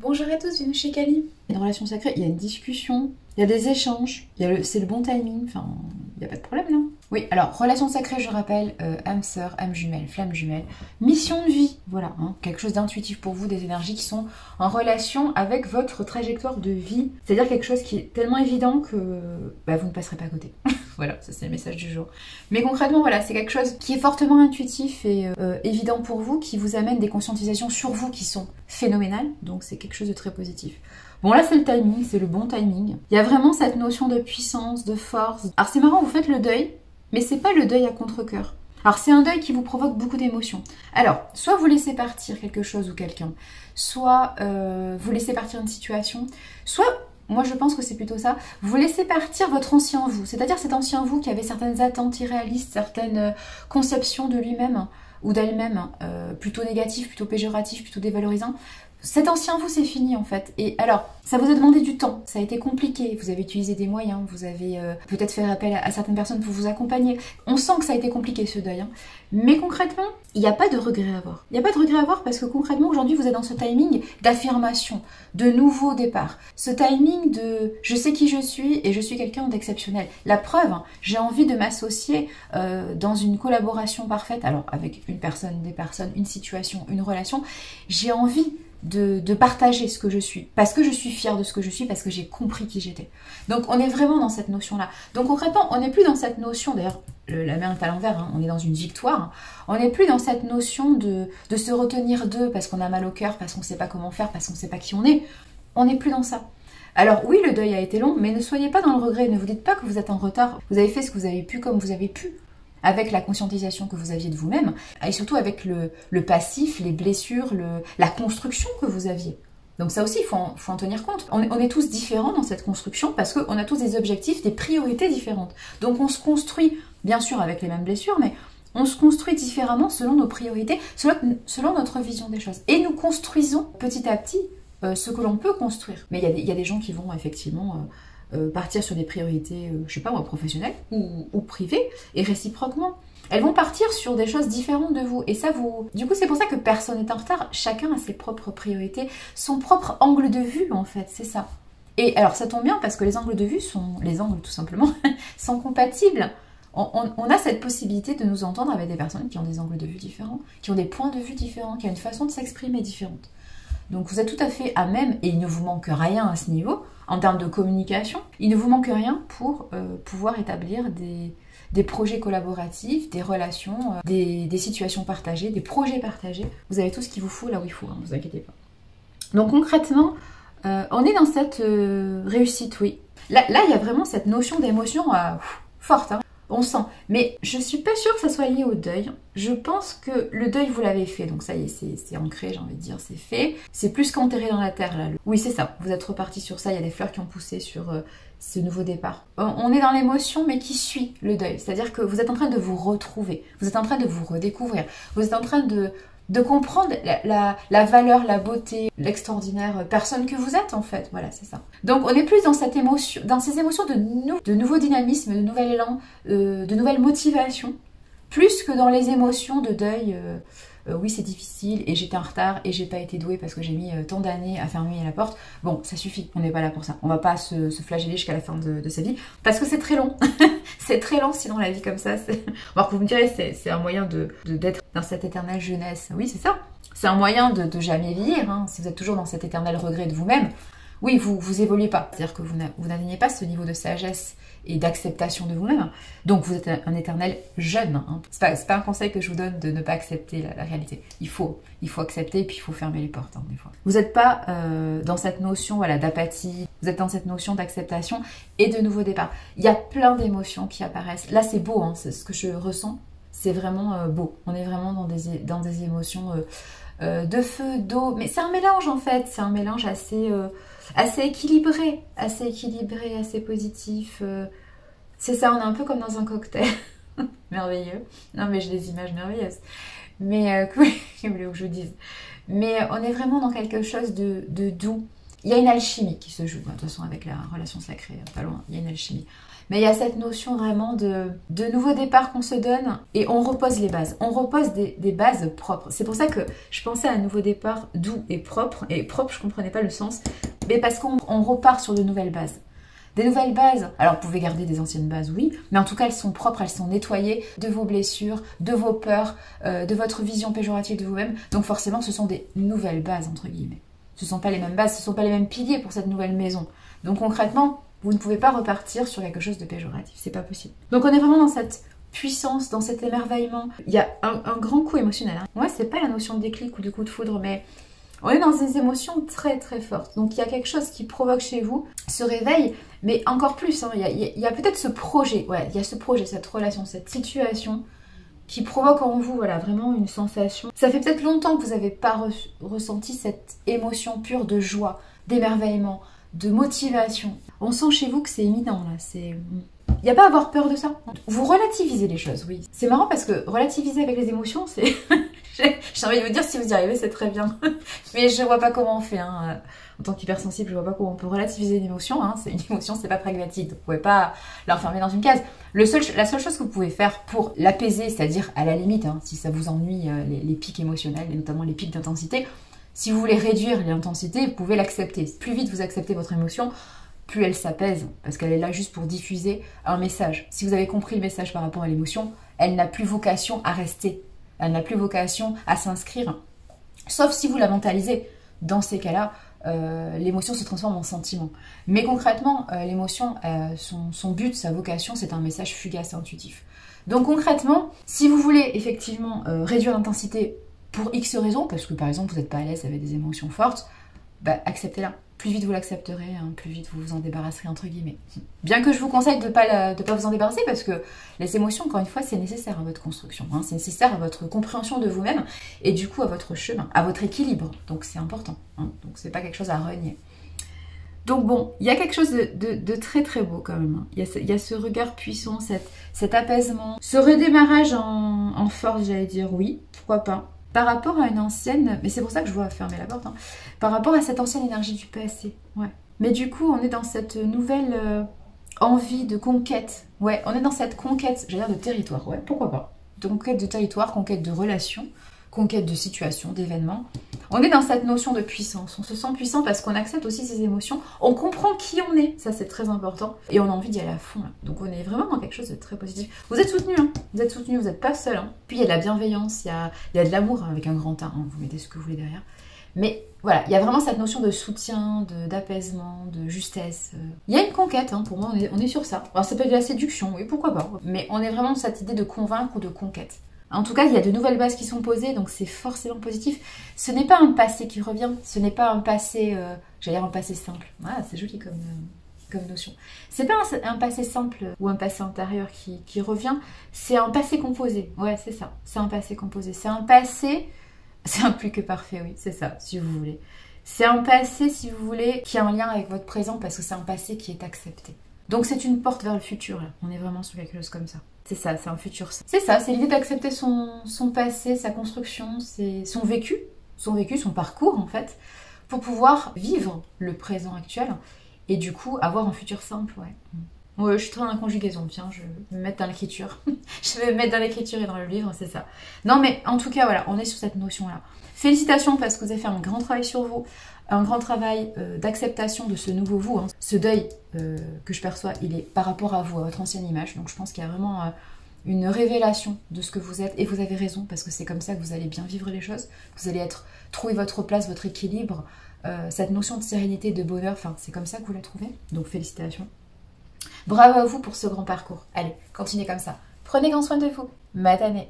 Bonjour à tous, bienvenue chez Kali. Une relation sacrée, il y a une discussion, il y a des échanges, c'est le bon timing, enfin, il n'y a pas de problème là. Oui, alors, relation sacrée, je rappelle, âme sœur, âme jumelle, flamme jumelle, mission de vie, voilà, hein, quelque chose d'intuitif pour vous, des énergies qui sont en relation avec votre trajectoire de vie, c'est-à-dire quelque chose qui est tellement évident que vous ne passerez pas à côté. Voilà, ça c'est le message du jour. Mais concrètement, voilà, c'est quelque chose qui est fortement intuitif et évident pour vous, qui vous amène des conscientisations sur vous qui sont phénoménales, donc c'est quelque chose de très positif. Bon là c'est le timing, c'est le bon timing. Il y a vraiment cette notion de puissance, de force. Alors c'est marrant, vous faites le deuil, mais c'est pas le deuil à contre-cœur. Alors c'est un deuil qui vous provoque beaucoup d'émotions. Alors, soit vous laissez partir quelque chose ou quelqu'un, soit vous laissez partir une situation, soit... Moi, je pense que c'est plutôt ça. Vous laissez partir votre ancien vous, c'est-à-dire cet ancien vous qui avait certaines attentes irréalistes, certaines conceptions de lui-même ou d'elle-même, plutôt négatives, plutôt péjoratives, plutôt dévalorisants. Cet ancien vous, c'est fini en fait. Et alors, ça vous a demandé du temps, ça a été compliqué, vous avez utilisé des moyens, vous avez peut-être fait appel à certaines personnes pour vous accompagner. On sent que ça a été compliqué ce deuil. Hein. Mais concrètement, il n'y a pas de regret à avoir. Il n'y a pas de regret à avoir parce que concrètement, aujourd'hui, vous êtes dans ce timing d'affirmation, de nouveau départ. Ce timing de je sais qui je suis et je suis quelqu'un d'exceptionnel. La preuve, hein, j'ai envie de m'associer dans une collaboration parfaite, alors avec une personne, des personnes, une situation, une relation. J'ai envie de partager ce que je suis, parce que je suis fière de ce que je suis, parce que j'ai compris qui j'étais. Donc on est vraiment dans cette notion-là. Donc concrètement, on n'est plus dans cette notion, d'ailleurs, la main est à l'envers, hein, on est dans une victoire, hein. On n'est plus dans cette notion de se retenir d'eux parce qu'on a mal au cœur, parce qu'on ne sait pas comment faire, parce qu'on ne sait pas qui on est. On n'est plus dans ça. Alors oui, le deuil a été long, mais ne soyez pas dans le regret, ne vous dites pas que vous êtes en retard. Vous avez fait ce que vous avez pu comme vous avez pu, avec la conscientisation que vous aviez de vous-même, et surtout avec le passif, les blessures, la construction que vous aviez. Donc ça aussi, il faut en tenir compte. On est tous différents dans cette construction parce qu'on a tous des objectifs, des priorités différentes. Donc on se construit, bien sûr avec les mêmes blessures, mais on se construit différemment selon nos priorités, selon notre vision des choses. Et nous construisons petit à petit ce que l'on peut construire. Mais il y a des gens qui vont effectivement... partir sur des priorités, je sais pas moi, professionnelles ou privées, et réciproquement. Elles vont partir sur des choses différentes de vous. Et ça, du coup, c'est pour ça que personne n'est en retard. Chacun a ses propres priorités, son propre angle de vue, en fait, c'est ça. Et alors, ça tombe bien parce que les angles de vue les angles tout simplement, sont compatibles. On a cette possibilité de nous entendre avec des personnes qui ont des angles de vue différents, qui ont des points de vue différents, qui ont une façon de s'exprimer différente. Donc vous êtes tout à fait à même, et il ne vous manque rien à ce niveau, en termes de communication, il ne vous manque rien pour pouvoir établir des projets collaboratifs, des relations, des situations partagées, des projets partagés. Vous avez tout ce qu'il vous faut là où il faut, hein, ne vous inquiétez pas. Donc concrètement, on est dans cette réussite, oui. Là, il y a vraiment cette notion d'émotion forte, hein. On sent. Mais je suis pas sûre que ça soit lié au deuil. Je pense que le deuil, vous l'avez fait. Donc ça y est, c'est ancré, j'ai envie de dire, c'est fait. C'est plus qu'enterré dans la terre, là. Oui, c'est ça. Vous êtes reparti sur ça. Il y a des fleurs qui ont poussé sur ce nouveau départ. On est dans l'émotion, mais qui suit le deuil. C'est-à-dire que vous êtes en train de vous retrouver. Vous êtes en train de vous redécouvrir. Vous êtes en train de comprendre la valeur, la beauté, l'extraordinaire personne que vous êtes en fait, voilà c'est ça. Donc on est plus dans cette émotion, dans ces émotions de nouveau dynamisme, de nouvel élan, de nouvelles motivations, plus que dans les émotions de deuil, oui c'est difficile et j'étais en retard et j'ai pas été douée parce que j'ai mis tant d'années à fermer la porte. Bon ça suffit, on n'est pas là pour ça, on va pas se flageller jusqu'à la fin de sa vie parce que c'est très long. C'est très lent sinon la vie comme ça. Alors vous me direz c'est un moyen d'être dans cette éternelle jeunesse. Oui c'est ça. C'est un moyen de jamais vieillir. Hein. Si vous êtes toujours dans cet éternel regret de vous-même, oui vous évoluez pas. C'est-à-dire que vous n'atteignez pas ce niveau de sagesse et d'acceptation de vous-même. Donc vous êtes un éternel jeune. Hein. C'est pas un conseil que je vous donne de ne pas accepter la réalité. Il faut accepter et puis il faut fermer les portes hein, des fois. Vous n'êtes pas dans cette notion voilà, d'apathie, vous êtes dans cette notion d'acceptation et de nouveau départ. Il y a plein d'émotions qui apparaissent. Là c'est beau, hein, c'est ce que je ressens, c'est vraiment beau. On est vraiment dans des émotions de feu, d'eau, mais c'est un mélange en fait, c'est un mélange assez équilibré, assez positif. C'est ça, on est un peu comme dans un cocktail. Merveilleux. Non mais j'ai des images merveilleuses. Mais oui, je voulais que je vous dise. Mais on est vraiment dans quelque chose de doux. Il y a une alchimie qui se joue, de toute façon, avec la relation sacrée, pas loin, il y a une alchimie. Mais il y a cette notion vraiment de nouveau départ qu'on se donne et on repose les bases. On repose des bases propres. C'est pour ça que je pensais à un nouveau départ doux et propre. Et propre, je ne comprenais pas le sens. Mais parce qu'on repart sur de nouvelles bases. Des nouvelles bases. Alors, vous pouvez garder des anciennes bases, oui. Mais en tout cas, elles sont propres, elles sont nettoyées de vos blessures, de vos peurs, de votre vision péjorative de vous-même. Donc forcément, ce sont des nouvelles bases, entre guillemets. Ce ne sont pas les mêmes bases, ce ne sont pas les mêmes piliers pour cette nouvelle maison. Donc concrètement, vous ne pouvez pas repartir sur quelque chose de péjoratif, c'est pas possible. Donc on est vraiment dans cette puissance, dans cet émerveillement. Il y a un grand coup émotionnel. Hein. Moi, c'est pas la notion de déclic ou de coup de foudre, mais on est dans des émotions très très fortes. Donc il y a quelque chose qui provoque chez vous ce réveil, mais encore plus, hein, il y a peut-être ce projet, ouais, il y a ce projet, cette relation, cette situation qui provoque en vous, voilà, vraiment une sensation. Ça fait peut-être longtemps que vous n'avez pas ressenti cette émotion pure de joie, d'émerveillement, de motivation. On sent chez vous que c'est imminent, là. Il n'y a pas à avoir peur de ça. Vous relativisez les choses, oui. C'est marrant parce que relativiser avec les émotions, c'est... J'ai envie de vous dire, si vous y arrivez, c'est très bien. Mais je vois pas comment on fait. Hein. En tant qu'hypersensible, je vois pas comment on peut relativiser une émotion. Hein. Une émotion, c'est pas pragmatique. Donc vous pouvez pas l'enfermer dans une case. La seule chose que vous pouvez faire pour l'apaiser, c'est-à-dire à la limite, hein, si ça vous ennuie les pics émotionnels, et notamment les pics d'intensité, si vous voulez réduire l'intensité, vous pouvez l'accepter. Plus vite vous acceptez votre émotion, plus elle s'apaise, parce qu'elle est là juste pour diffuser un message. Si vous avez compris le message par rapport à l'émotion, elle n'a plus vocation à rester. Elle n'a plus vocation à s'inscrire. Sauf si vous la mentalisez. Dans ces cas-là, l'émotion se transforme en sentiment. Mais concrètement, l'émotion, son but, sa vocation, c'est un message fugace et intuitif. Donc concrètement, si vous voulez effectivement réduire l'intensité pour X raisons, parce que par exemple vous n'êtes pas à l'aise avec des émotions fortes, bah, acceptez-la. Plus vite vous l'accepterez, hein, plus vite vous vous en débarrasserez entre guillemets. Bien que je vous conseille de pas vous en débarrasser parce que les émotions, encore une fois, c'est nécessaire à votre construction, hein, c'est nécessaire à votre compréhension de vous-même et du coup à votre chemin, à votre équilibre. Donc c'est important, hein, donc c'est pas quelque chose à renier. Donc bon, il y a quelque chose de très très beau quand même. Hein. Il y a ce regard puissant, cet apaisement, ce redémarrage en force, j'allais dire oui, pourquoi pas. Par rapport à une ancienne, mais c'est pour ça que je vois fermer la porte, hein, par rapport à cette ancienne énergie du passé, ouais. Mais du coup, on est dans cette nouvelle envie de conquête, ouais, on est dans cette conquête, j'allais dire de territoire, ouais, pourquoi pas. De conquête de territoire, conquête de relations, conquête de situations, d'événements. On est dans cette notion de puissance, on se sent puissant parce qu'on accepte aussi ses émotions, on comprend qui on est, ça c'est très important, et on a envie d'y aller à fond. Là. Donc on est vraiment dans quelque chose de très positif. Vous êtes soutenu, hein, vous n'êtes pas seul. Hein. Puis il y a de la bienveillance, il y a de l'amour hein, avec un grand A, hein, vous mettez ce que vous voulez derrière. Mais voilà, il y a vraiment cette notion de soutien, d'apaisement, de justesse. Il y a une conquête, hein, pour moi on est sur ça. Alors ça peut être de la séduction, oui pourquoi pas, mais on est vraiment dans cette idée de convaincre ou de conquête. En tout cas, il y a de nouvelles bases qui sont posées, donc c'est forcément positif. Ce n'est pas un passé qui revient, ce n'est pas un passé, j'allais dire un passé simple. Ah, c'est joli comme notion. C'est pas un passé simple ou un passé antérieur qui revient, c'est un passé composé. Ouais, c'est ça, c'est un passé composé. C'est un passé, c'est un plus que parfait, oui, c'est ça, si vous voulez. C'est un passé, si vous voulez, qui a un lien avec votre présent parce que c'est un passé qui est accepté. Donc c'est une porte vers le futur, là. On est vraiment sur quelque chose comme ça. C'est ça, c'est un futur. C'est ça, c'est l'idée d'accepter son passé, sa construction, son vécu, son parcours en fait, pour pouvoir vivre le présent actuel et du coup avoir un futur simple, ouais. Ouais, je suis très dans la conjugaison, tiens, je vais me mettre dans l'écriture. Je vais me mettre dans l'écriture et dans le livre, c'est ça. Non mais en tout cas, voilà, on est sur cette notion-là. Félicitations parce que vous avez fait un grand travail sur vous, un grand travail d'acceptation de ce nouveau vous. Hein. Ce deuil que je perçois, il est par rapport à vous, à votre ancienne image. Donc je pense qu'il y a vraiment une révélation de ce que vous êtes. Et vous avez raison, parce que c'est comme ça que vous allez bien vivre les choses. Vous allez trouver votre place, votre équilibre, cette notion de sérénité, de bonheur. Enfin, c'est comme ça que vous la trouvez. Donc félicitations. Bravo à vous pour ce grand parcours. Allez, continuez comme ça. Prenez grand soin de vous. Matane.